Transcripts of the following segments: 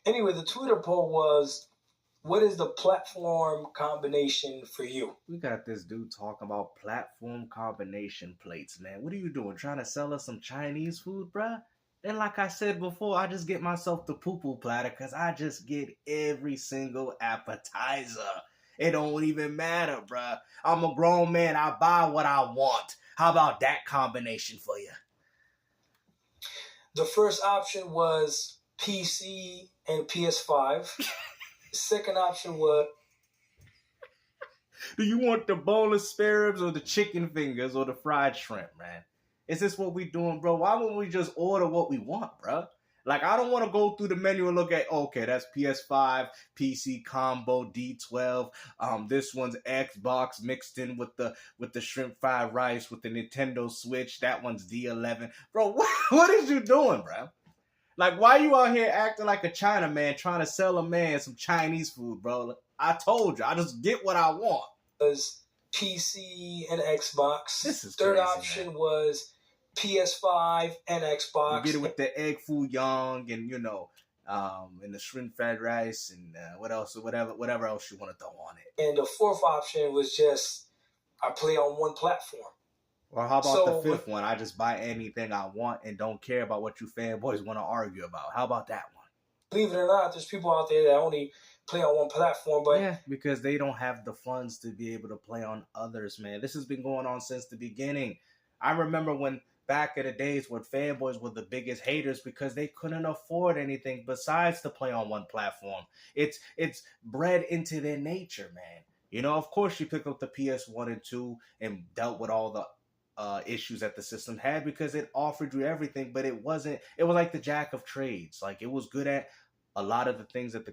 Anyway, the Twitter poll was, what is the platform combination for you? We got this dude talking about platform combination plates, man. What are you doing? Trying to sell us some Chinese food, bruh? And like I said before, I just get myself the poo-poo platter because I just get every single appetizer. It don't even matter, bruh. I'm a grown man. I buy what I want. How about that combination for you? The first option was PC and PS5. Second option was... Do you want the boneless spare ribs or the chicken fingers or the fried shrimp, man? Is this what we doing, bro? Why wouldn't we just order what we want, bro? Like, I don't want to go through the menu and look at, okay, that's PS5, PC combo, D12. This one's Xbox mixed in with the shrimp fried rice with the Nintendo Switch. That one's D11. Bro, what is you doing, bro? Like, why you out here acting like a Chinaman trying to sell a man some Chinese food, bro? I told you, I just get what I want. Was PC and Xbox. This is Third crazy, option man. Was PS5 and Xbox. You get it with the egg foo young and and the shrimp fried rice and whatever else you want to throw on it. And the fourth option was just I play on one platform. Or how about the fifth one? I just buy anything I want and don't care about what you fanboys want to argue about. How about that one? Believe it or not, there's people out there that only play on one platform, but yeah, because they don't have the funds to be able to play on others, man. This has been going on since the beginning. I remember when back in the days when fanboys were the biggest haters because they couldn't afford anything besides to play on one platform. It's bred into their nature, man. You know, of course you pick up the PS1 and 2 and dealt with all the issues that the system had because it offered you everything, but it was like the jack of trades. Like, it was good at a lot of the things that the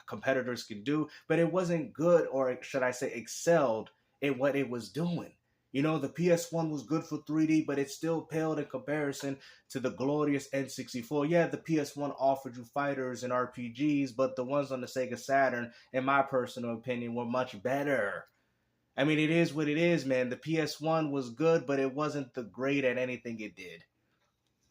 competitors can do, but it wasn't good, or should I say excelled in what it was doing. You know, the PS1 was good for 3D, but it still paled in comparison to the glorious N64. Yeah, the PS1 offered you fighters and RPGs, but the ones on the Sega Saturn, in my personal opinion, were much better. I mean, it is what it is, man. The PS1 was good, but it wasn't the great at anything it did.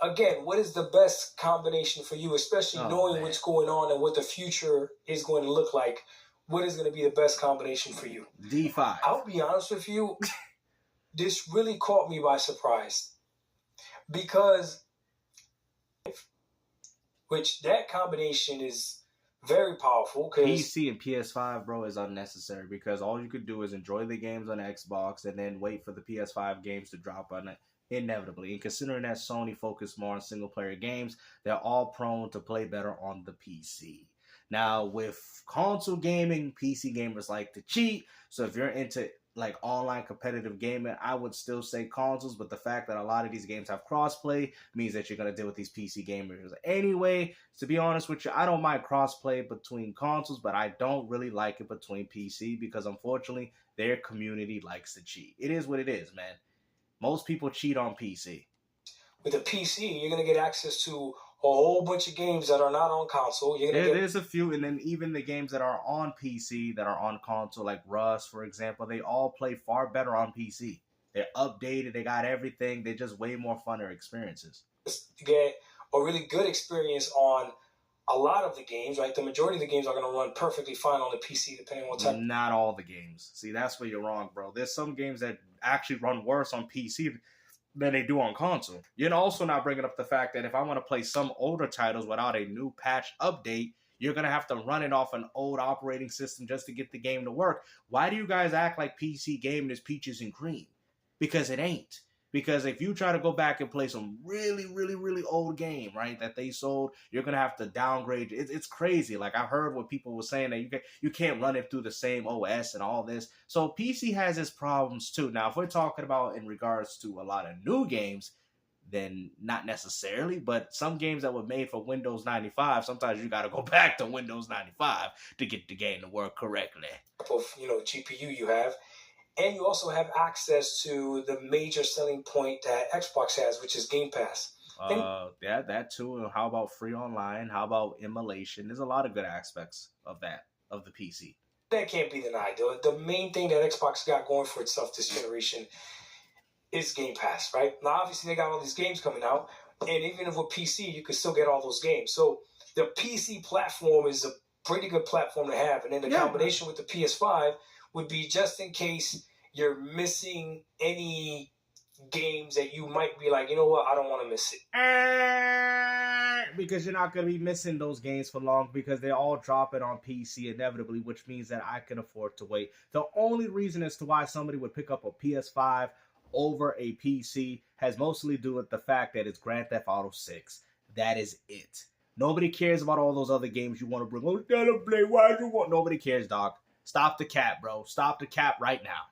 Again, what is the best combination for you, especially knowing what's going on and what the future is going to look like? What is going to be the best combination for you? D5. I'll be honest with you. This really caught me by surprise. Because that combination is very powerful. PC and PS5, bro, is unnecessary because all you could do is enjoy the games on Xbox and then wait for the PS5 games to drop on it inevitably. And considering that Sony focused more on single-player games, they're all prone to play better on the PC. Now, with console gaming, PC gamers like to cheat. So if you're into like online competitive gaming, I would still say consoles, but the fact that a lot of these games have crossplay means that you're going to deal with these PC gamers anyway. To be honest with you, I don't mind crossplay between consoles, but I don't really like it between PC because unfortunately their community likes to cheat. It is what it is, man. Most people cheat on PC. With a PC, you're going to get access to a whole bunch of games that are not on console. There's a few, and then even the games that are on PC that are on console, like Rust, for example, they all play far better on PC. They're updated, they got everything, they're just way more funner experiences. You get a really good experience on a lot of the games, right? The majority of the games are going to run perfectly fine on the PC, depending on what type. Not all the games. See, that's where you're wrong, bro. There's some games that actually run worse on PC than they do on console. You're also not bringing up the fact that if I want to play some older titles without a new patch update, you're going to have to run it off an old operating system just to get the game to work. Why do you guys act like PC gaming is peaches and cream? Because it ain't. Because if you try to go back and play some really, really, really old game, right, that they sold, you're going to have to downgrade. It's crazy. Like, I heard what people were saying that you can't run it through the same OS and all this. So PC has its problems too. Now, if we're talking about in regards to a lot of new games, then not necessarily. But some games that were made for Windows 95, sometimes you got to go back to Windows 95 to get the game to work correctly. Of, GPU you have. And you also have access to the major selling point that Xbox has, which is Game Pass. Yeah, that too. And how about free online? How about immolation? There's a lot of good aspects of the PC. That can't be denied. The main thing that Xbox got going for itself this generation is Game Pass, right? Now, obviously, they got all these games coming out. And even with PC, you can still get all those games. So the PC platform is a pretty good platform to have. And then the combination with the PS5 would be just in case you're missing any games that you might be like, you know what, I don't want to miss it. Because you're not going to be missing those games for long because they all drop it on PC inevitably, which means that I can afford to wait. The only reason as to why somebody would pick up a PS5 over a PC has mostly to do with the fact that it's Grand Theft Auto 6. That is it. Nobody cares about all those other games you want to bring. Oh, gotta play. Why do you want? Nobody cares, dog. Stop the cap, bro. Stop the cap right now.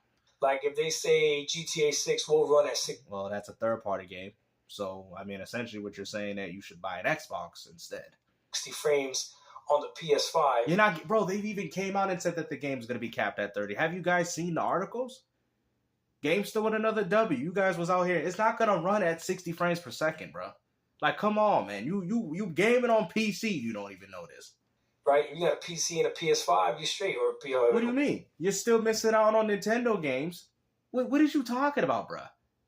Like if they say GTA 6 will run at 6. Well, that's a third-party game. So, I mean, essentially what you're saying that you should buy an Xbox instead. 60 frames on the PS5. You're not, bro, they even came out and said that the game's going to be capped at 30. Have you guys seen the articles? Game's still with another W. You guys was out here. It's not going to run at 60 frames per second, bro. Like, come on, man. You gaming on PC, you don't even know this. Right? You got a PC and a PS5, you straight. Or what do you mean? You're still missing out on Nintendo games. What is you talking about, bro?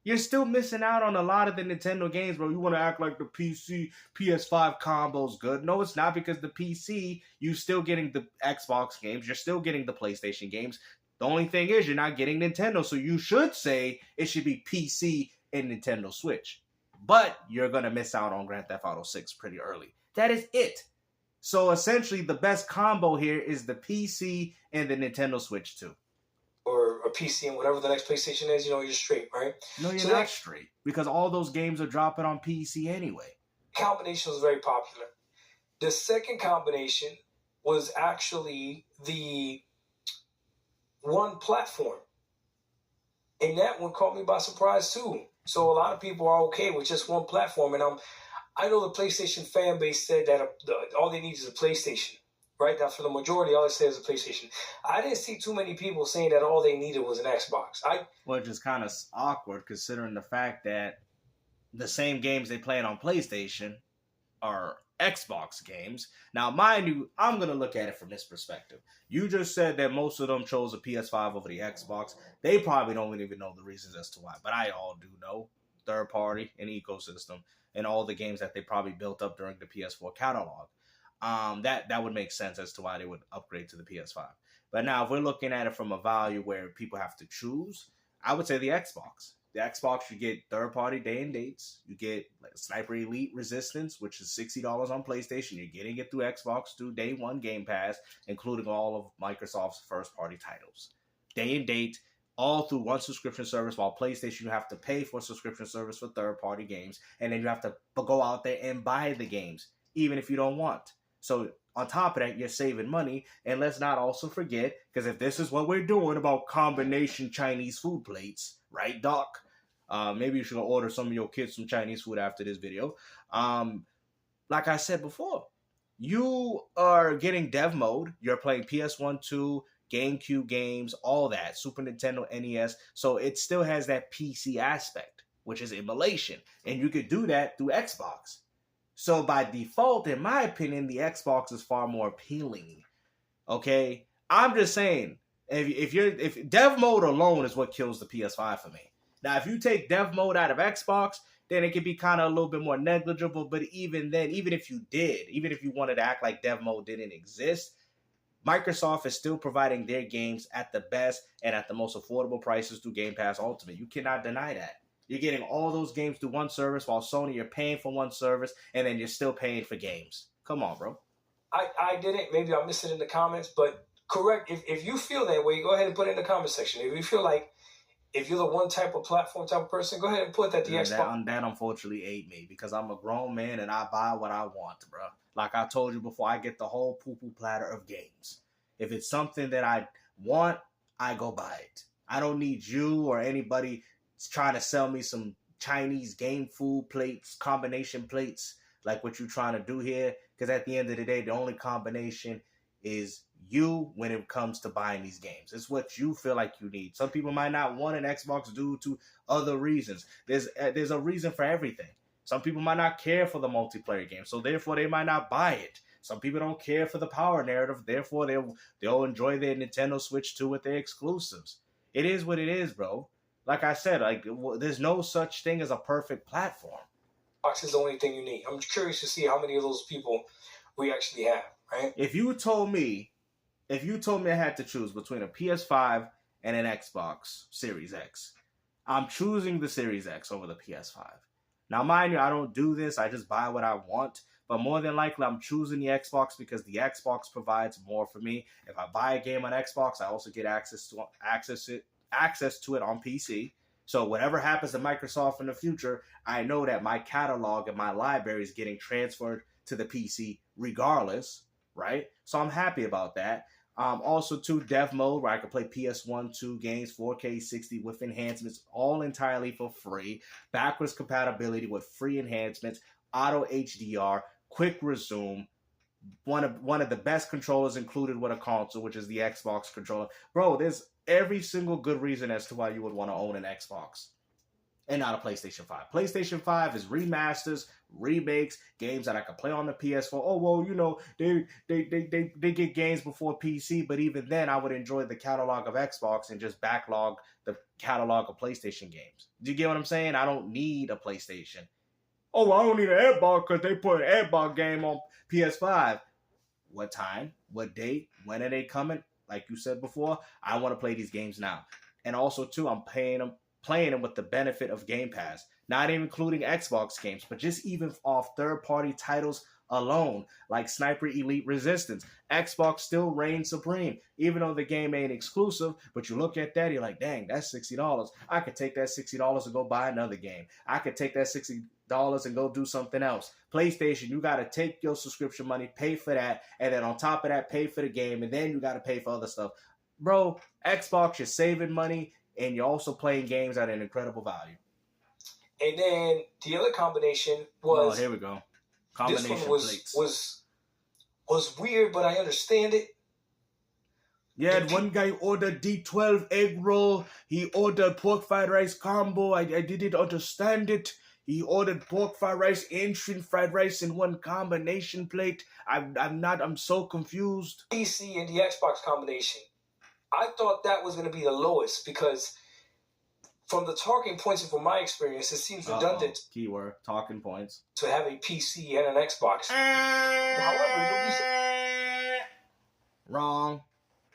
You're still missing out on a lot of the Nintendo games, bro. You want to act like the PC, PS5 combo's good. No, it's not, because the PC, you're still getting the Xbox games. You're still getting the PlayStation games. The only thing is you're not getting Nintendo. So you should say it should be PC and Nintendo Switch. But you're going to miss out on Grand Theft Auto 6 pretty early. That is it. So essentially the best combo here is the PC and the Nintendo Switch too. Or a PC and whatever the next PlayStation is, you're straight, right? No, you're not straight. Because all those games are dropping on PC anyway. Combination was very popular. The second combination was actually the one platform. And that one caught me by surprise too. So a lot of people are okay with just one platform. And I know the PlayStation fan base said that all they need is a PlayStation. Right? Now, for the majority, all they say is a PlayStation. I didn't see too many people saying that all they needed was an Xbox. Which is kind of awkward considering the fact that the same games they playing on PlayStation are Xbox games. Now, mind you, I'm going to look at it from this perspective. You just said that most of them chose a PS5 over the Xbox. They probably don't even know the reasons as to why, but I all do know. Third party and ecosystem and all the games that they probably built up during the PS4 catalog. That would make sense as to why they would upgrade to the PS5. But now, if we're looking at it from a value where people have to choose, I would say the Xbox. The Xbox, you get third-party day and dates. You get like Sniper Elite Resistance, which is $60 on PlayStation. You're getting it through Xbox through Day 1 Game Pass, including all of Microsoft's first-party titles. Day and date, all through one subscription service, while PlayStation, you have to pay for a subscription service for third-party games, and then you have to go out there and buy the games, even if you don't want. So on top of that, you're saving money. And let's not also forget, because if this is what we're doing about combination Chinese food plates, right, Doc? Maybe you should order some of your kids some Chinese food after this video. Like I said before, you are getting dev mode. You're playing PS1, 2, GameCube games, all that, Super Nintendo, NES. So it still has that PC aspect, which is emulation. And you could do that through Xbox. So by default, in my opinion, the Xbox is far more appealing. Okay? I'm just saying, if dev mode alone is what kills the PS5 for me. Now, if you take dev mode out of Xbox, then it could be kind of a little bit more negligible. But even then, even if you wanted to act like dev mode didn't exist, Microsoft is still providing their games at the best and at the most affordable prices through Game Pass Ultimate. You cannot deny that. You're getting all those games through one service, while Sony, you're paying for one service, and then you're still paying for games. Come on, bro. I didn't. Maybe I missed it in the comments, but correct. If you feel that way, go ahead and put it in the comment section. If you feel like, if you're the one type of platform type of person, go ahead and put that the Xbox. That unfortunately ate me, because I'm a grown man and I buy what I want, bro. Like I told you before, I get the whole poo-poo platter of games. If it's something that I want, I go buy it. I don't need you or anybody trying to sell me some Chinese game food plates, combination plates, like what you're trying to do here. Because at the end of the day, the only combination is you when it comes to buying these games. It's what you feel like you need. Some people might not want an Xbox due to other reasons. There's a reason for everything. Some people might not care for the multiplayer game, so therefore they might not buy it. Some people don't care for the power narrative, therefore they'll enjoy their Nintendo Switch 2 with their exclusives. It is what it is, bro. Like I said, there's no such thing as a perfect platform. Xbox is the only thing you need. I'm curious to see how many of those people we actually have, right? If you told me I had to choose between a PS5 and an Xbox Series X, I'm choosing the Series X over the PS5. Now, mind you, I don't do this. I just buy what I want. But more than likely, I'm choosing the Xbox because the Xbox provides more for me. If I buy a game on Xbox, I also get access to it on PC. So whatever happens to Microsoft in the future, I know that my catalog and my library is getting transferred to the PC regardless, right? So I'm happy about that. Also, too, dev mode, where I can play PS1, 2 games, 4K 60 with enhancements, all entirely for free. Backwards compatibility with free enhancements, auto HDR, quick resume. One of the best controllers included with a console, which is the Xbox controller. Bro, there's every single good reason as to why you would want to own an Xbox and not a PlayStation 5. PlayStation 5 is remasters, remakes, games that I can play on the PS4. Oh, well, you know, they get games before PC, but even then I would enjoy the catalog of Xbox and just backlog the catalog of PlayStation games. Do you get what I'm saying? I don't need a PlayStation. Oh, well, I don't need an Xbox because they put an Xbox game on PS5. What time? What date? When are they coming? Like you said before, I want to play these games now. And also, too, I'm playing them with the benefit of Game Pass. Not even including Xbox games, but just even off third-party titles alone, like Sniper Elite Resistance. Xbox still reigns supreme, even though the game ain't exclusive, but you look at that, you're like, dang, that's $60. I could take that $60 and go buy another game. I could take that $60 and go do something else. PlayStation, you got to take your subscription money, pay for that, and then on top of that, pay for the game, and then you got to pay for other stuff. Bro, Xbox, you're saving money, and you're also playing games at an incredible value. And then the other combination was... Oh, here we go. Combination this one was weird, but I understand it. Yeah, one guy ordered D12 egg roll. He ordered pork fried rice combo. I didn't understand it. He ordered pork fried rice and shrimp fried rice in one combination plate. I'm so confused. PC and the Xbox combination. I thought that was going to be the lowest because from the talking points and from my experience, it seems redundant. Keyword, talking points. To have a PC and an Xbox. However, wrong.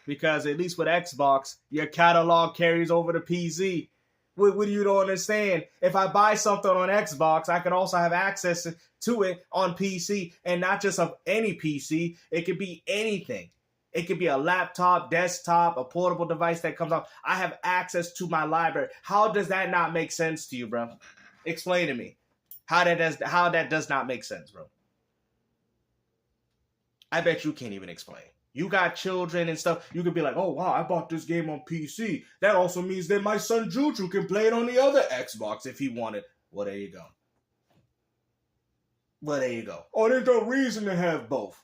Because at least with Xbox, your catalog carries over to PC. What you don't understand? If I buy something on Xbox, I can also have access to it on PC, and not just of any PC. It could be anything. It could be a laptop, desktop, a portable device that comes out. I have access to my library. How does that not make sense to you, bro? Explain to me how that does not make sense, bro. I bet you can't even explain. You got children and stuff. You could be like, oh, wow, I bought this game on PC. That also means that my son Juju can play it on the other Xbox if he wanted. Well, there you go. Oh, there's no reason to have both.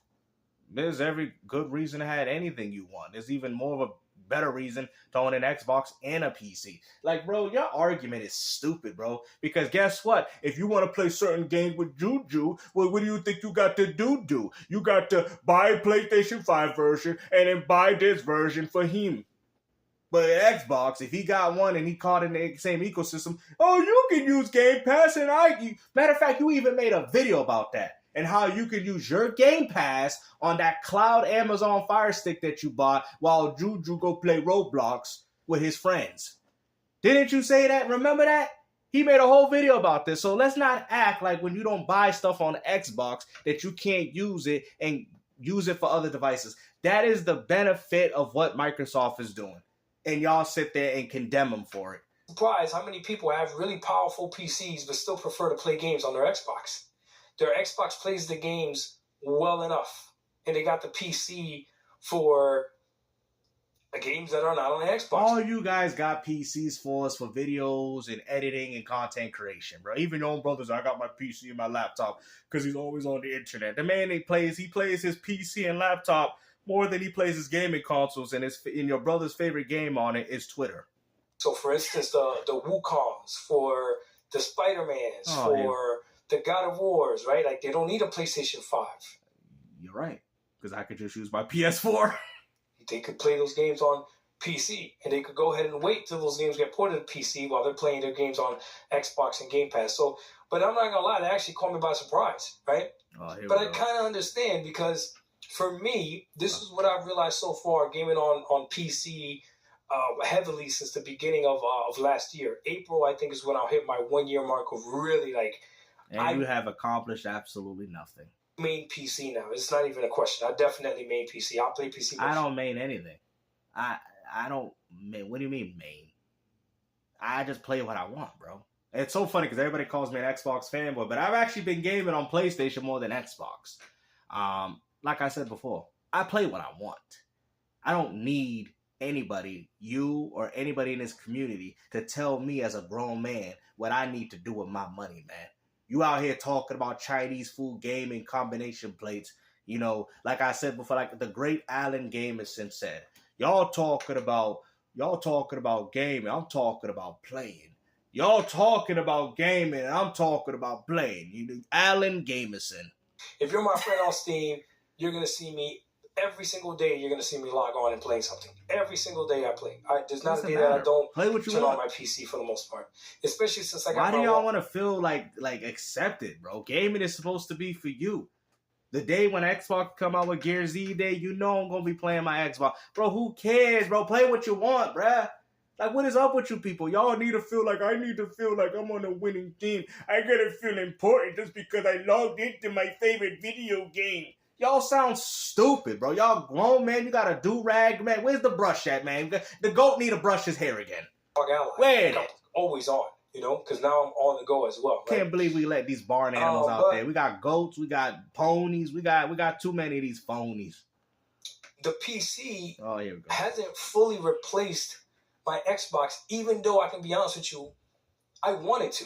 There's every good reason to have anything you want. There's even more of a better reason to own an Xbox and a PC. Like, bro, your argument is stupid, bro. Because guess what? If you want to play certain games with Juju, well, what do you think you got to do? You got to buy a PlayStation 5 version and then buy this version for him. But Xbox, if he got one and he caught in the same ecosystem, oh, you can use Game Pass and matter of fact, you even made a video about that. And how you can use your Game Pass on that cloud Amazon Fire Stick that you bought while Juju go play Roblox with his friends. Didn't you say that? Remember that? He made a whole video about this. So let's not act like when you don't buy stuff on Xbox that you can't use it and use it for other devices. That is the benefit of what Microsoft is doing. And y'all sit there and condemn them for it. Surprised how many people have really powerful PCs but still prefer to play games on their Xbox. Their Xbox plays the games well enough, and they got the PC for the games that are not on the Xbox. All you guys got PCs for us for videos and editing and content creation, bro. Even your own brothers, I got my PC and my laptop because he's always on the internet. The man he plays his PC and laptop more than he plays his gaming consoles, and your brother's favorite game on it is Twitter. So, for instance, the Wukongs, for the Spider-Mans, the God of Wars, right? Like, they don't need a PlayStation 5. You're right. Because I could just use my PS4. They could play those games on PC, and they could go ahead and wait till those games get ported to PC while they're playing their games on Xbox and Game Pass. So, but I'm not gonna lie, that actually caught me by surprise, right? But I kind of understand, because for me, this is what I've realized so far gaming on PC heavily since the beginning of last year. April, I think, is when I'll hit my 1 year mark of really like. And you have accomplished absolutely nothing. Main PC now. It's not even a question. I definitely main PC. I'll play PC. I don't main anything. I don't main. What do you mean main? I just play what I want, bro. It's so funny because everybody calls me an Xbox fanboy, but I've actually been gaming on PlayStation more than Xbox. Like I said before, I play what I want. I don't need anybody, you or anybody in this community, to tell me as a grown man what I need to do with my money, man. You out here talking about Chinese food gaming combination plates. You know, like I said before, like the great Alan Gamerson said, y'all talking about gaming. I'm talking about playing. Y'all talking about gaming, and I'm talking about playing. You know, Alan Gamerson. If you're my friend on Steam, you're gonna see me every single day. You're gonna see me log on and playing something every single day I play. There's not a day that I don't play what you turn want on my PC for the most part. Especially since I got. Why do y'all want to feel like accepted, bro? Gaming is supposed to be for you. The day when Xbox come out with Gear Z Day, you know I'm gonna be playing my Xbox, bro. Who cares, bro? Play what you want, bruh. Like, what is up with you people? Y'all need to feel like I'm on a winning team. I gotta feel important just because I logged into my favorite video game. Y'all sound stupid, bro. Y'all grown, man. You got a do-rag, man. Where's the brush at, man? The goat need to brush his hair again. Where? Always on, you know, because now I'm on the go as well. Right? Can't believe we let these barn animals out there. We got goats, we got ponies, we got too many of these phonies. The PC here we go. Hasn't fully replaced my Xbox, even though I can be honest with you, I wanted to.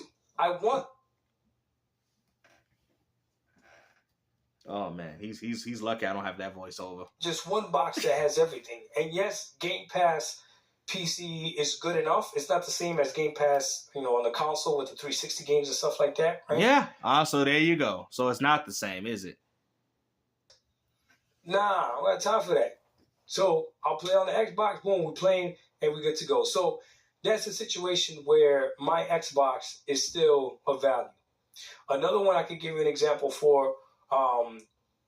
Oh man, he's lucky I don't have that voiceover. Just one box that has everything. And yes, Game Pass PC is good enough. It's not the same as Game Pass, you know, on the console with the 360 games and stuff like that, right? Yeah. So there you go. So it's not the same, is it? Nah, I don't got time for that. So I'll play on the Xbox, boom, we're playing, and we're good to go. So that's a situation where my Xbox is still of value. Another one I could give you an example for,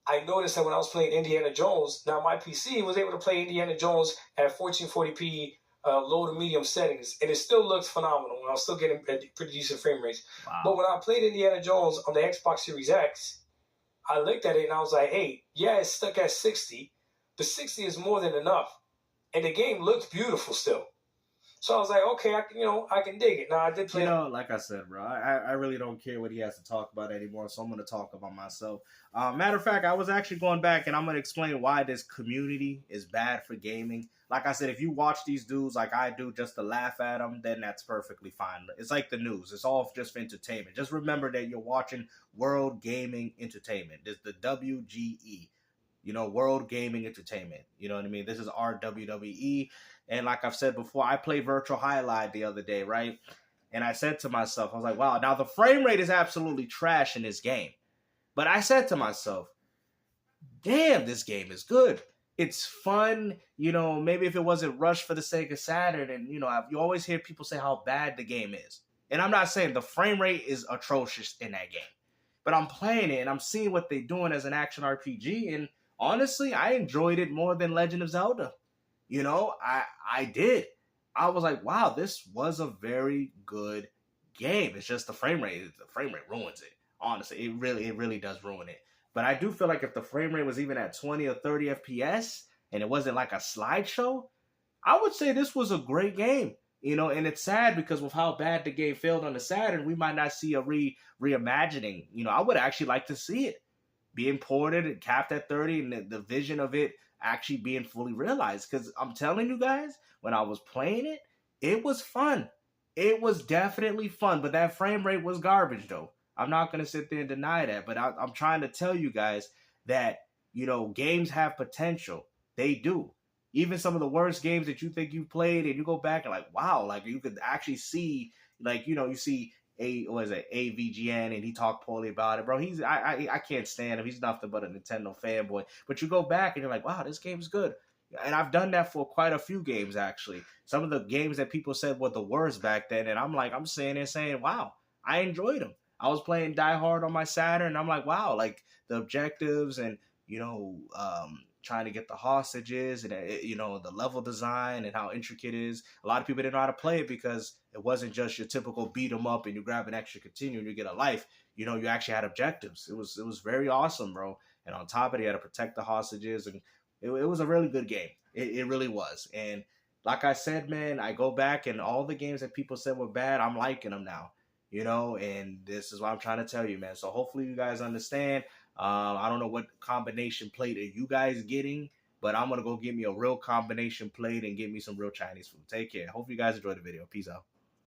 I noticed that when I was playing Indiana Jones, now my PC was able to play Indiana Jones at 1440p low to medium settings, and it still looks phenomenal. I was still getting pretty decent frame rates. Wow. But when I played Indiana Jones on the Xbox Series X, I looked at it and I was like, hey, yeah, it's stuck at 60, but 60 is more than enough. And the game looks beautiful still. So I was like, okay, I can dig it. Now I did play. You know, like I said, bro, I really don't care what he has to talk about anymore. So I'm going to talk about myself. Matter of fact, I was actually going back and I'm going to explain why this community is bad for gaming. Like I said, if you watch these dudes like I do just to laugh at them, then that's perfectly fine. It's like the news. It's all just for entertainment. Just remember that you're watching World Gaming Entertainment. It's the WGE. You know, World Gaming Entertainment. You know what I mean? This is our WWE. And like I've said before, I played Virtual Highlight the other day, right? And I said to myself, I was like, wow, now the frame rate is absolutely trash in this game. But I said to myself, damn, this game is good. It's fun. You know, maybe if it wasn't rushed for the sake of Saturn, and, you know, you always hear people say how bad the game is. And I'm not saying the frame rate is atrocious in that game. But I'm playing it and I'm seeing what they're doing as an action RPG. And honestly, I enjoyed it more than Legend of Zelda. You know, I did. I was like, wow, this was a very good game. It's just the frame rate ruins it. Honestly, it really does ruin it. But I do feel like if the frame rate was even at 20 or 30 FPS and it wasn't like a slideshow, I would say this was a great game. You know, and it's sad because with how bad the game failed on the Saturn, we might not see a reimagining. You know, I would actually like to see it being ported and capped at 30 and the vision of it actually being fully realized. Because I'm telling you guys, when I was playing it, it was fun. It was definitely fun, but that frame rate was garbage, though. I'm not going to sit there and deny that, but I'm trying to tell you guys that, you know, games have potential. They do. Even some of the worst games that you think you played, and you go back and like, wow, like you could actually see, like, you know, you see AVGN, and he talked poorly about it, bro. I can't stand him. He's nothing but a Nintendo fanboy. But you go back and you're like, wow, this game's good. And I've done that for quite a few games, actually. Some of the games that people said were the worst back then, and I'm saying and saying, wow, I enjoyed them. I was playing Die Hard on my Saturn, and I'm like, wow, like the objectives and trying to get the hostages and the level design and how intricate it is. A lot of people didn't know how to play it because it wasn't just your typical beat 'em up and you grab an extra continue and you get a life. You actually had objectives. It was very awesome, bro. And on top of it, you had to protect the hostages, and it was a really good game. It really was. And like I said, man, I go back and all the games that people said were bad, I'm liking them now. And this is what I'm trying to tell you, man. So hopefully you guys understand. I don't know what combination plate are you guys getting, but I'm gonna go get me a real combination plate and get me some real Chinese food. Take care. Hope you guys enjoyed the video. Peace out.